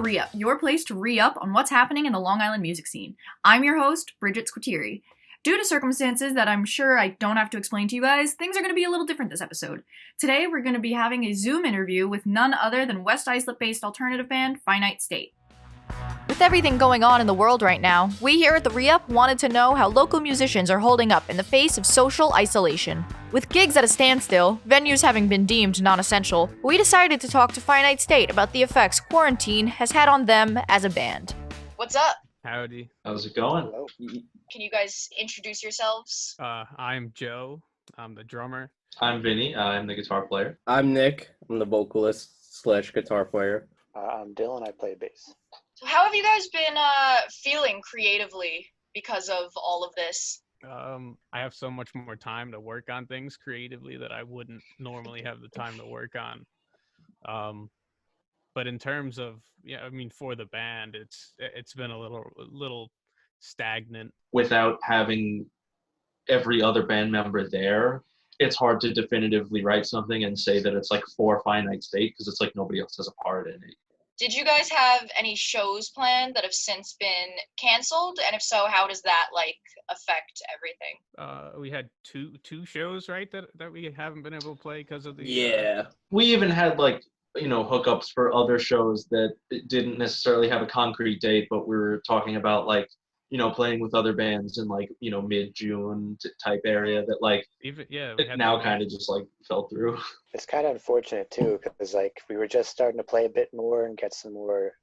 Re-Up, your place to re-up on what's happening in the Long Island music scene. I'm your host, Bridget Squitire. Due to circumstances that I'm sure I don't have to explain to you guys, things are going to be a little different this episode. Today, we're going to be having a Zoom interview with none other than West Islip-based alternative band Finite State. With everything going on in the world right now, we here at the Re-Up wanted to know how local musicians are holding up in the face of social isolation. With gigs at a standstill, venues having been deemed non-essential, we decided to talk to Finite State about the effects quarantine has had on them as a band. What's up? Howdy. How's it going? Hello. Can you guys introduce yourselves? I'm Joe. I'm the drummer. I'm Vinny. I'm the guitar player. I'm Nick. I'm the vocalist / guitar player. I'm Dylan. I play bass. So how have you guys been feeling creatively because of all of this? I have so much more time to work on things creatively that I wouldn't normally have the time to work on. But in terms of, for the band, it's been a little stagnant. Without having every other band member there, it's hard to definitively write something and say that it's like for Finite State because it's like nobody else has a part in it. Did you guys have any shows planned that have since been canceled? And if so, how does that affect everything? We had two shows, right, that we haven't been able to play because of the Yeah. We even had hookups for other shows that didn't necessarily have a concrete date, but we were talking about playing with other bands in mid-June type area that it now kind of just fell through. It's kind of unfortunate too, because we were just starting to play a bit more and get some more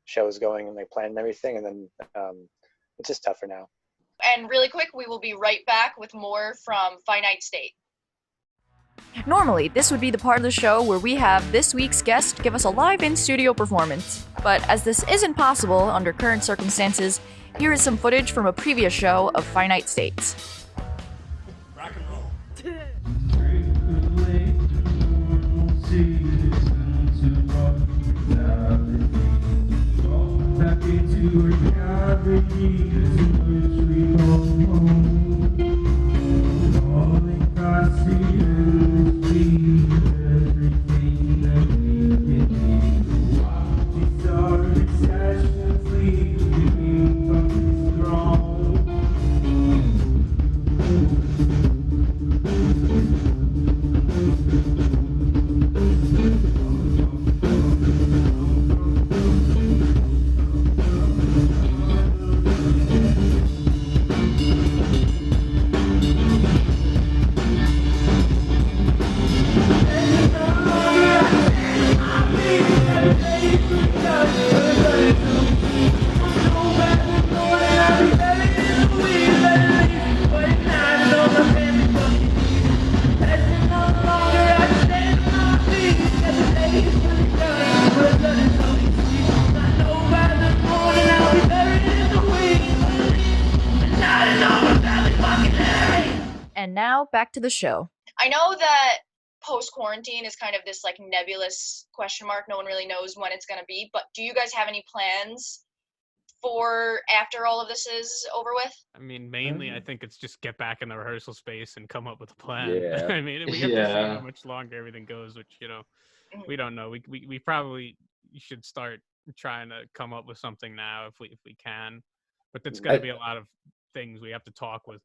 shows going and planning everything, and then it's just tougher now. And really quick, we will be right back with more from Finite State. Normally, this would be the part of the show where we have this week's guest give us a live in-studio performance. But as this isn't possible under current circumstances, here is some footage from a previous show of Finite States. Rock and roll. And now, back to the show. I know that post-quarantine is kind of this nebulous question mark. No one really knows when it's going to be, but do you guys have any plans for after all of this is over with? Mainly I think it's just get back in the rehearsal space and come up with a plan. Yeah. We have to see how much longer everything goes, which, we don't know. We probably should start trying to come up with something now if we can. But that's going to be a lot of things we have to talk with,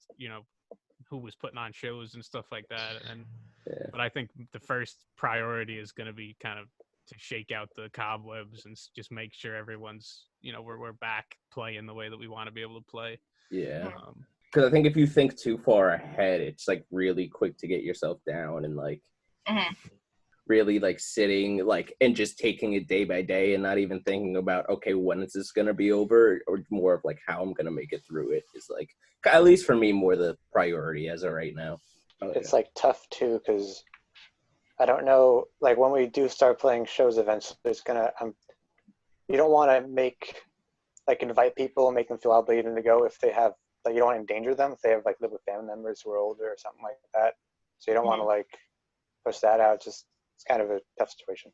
who was putting on shows and stuff like that. But I think the first priority is going to be kind of to shake out the cobwebs and just make sure everyone's, we're back playing the way that we want to be able to play. Yeah. Because I think if you think too far ahead, it's really quick to get yourself down and really sitting and just taking it day by day and not even thinking about, okay, when is this going to be over, or more of how I'm going to make it through it is at least for me, more the priority as of right now. It's tough too, because I don't know, when we do start playing shows eventually, it's gonna you don't want to make invite people and make them feel obligated to go if they have you don't want to endanger them if they have live with family members who are older or something like that, so you don't want to push that out. It's kind of a tough situation.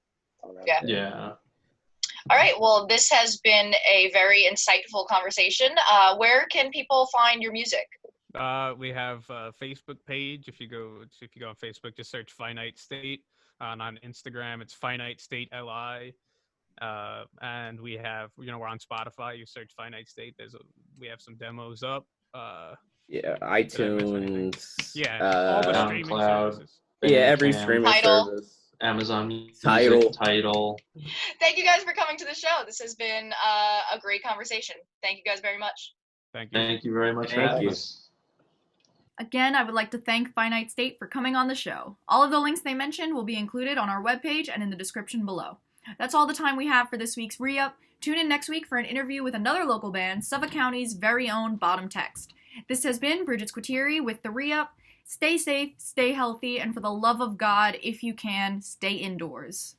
Yeah. All right. Well, this has been a very insightful conversation. Where can people find your music? We have a Facebook page. If you go on Facebook, just search Finite State. And on Instagram, it's Finite State LI. And we have, we're on Spotify. You search Finite State. We have some demos up. Yeah, Did I miss anything? iTunes. Yeah, all the streaming SoundCloud. services. Yeah, every Bandcamp, streaming Tidal. service. Amazon Music, Tidal. Tidal. Thank you guys for coming to the show. This has been a great conversation. Thank you guys very much. Thank you. Thank you very much for Thank having you. us. Again, I would like to thank Finite State for coming on the show. All of the links they mentioned will be included on our webpage and in the description below. That's all the time we have for this week's Re-Up. Tune in next week for an interview with another local band, Suffolk County's very own Bottom Text. This has been Bridget Squitire with the Re-Up. Stay safe, stay healthy, and for the love of God, if you can, stay indoors.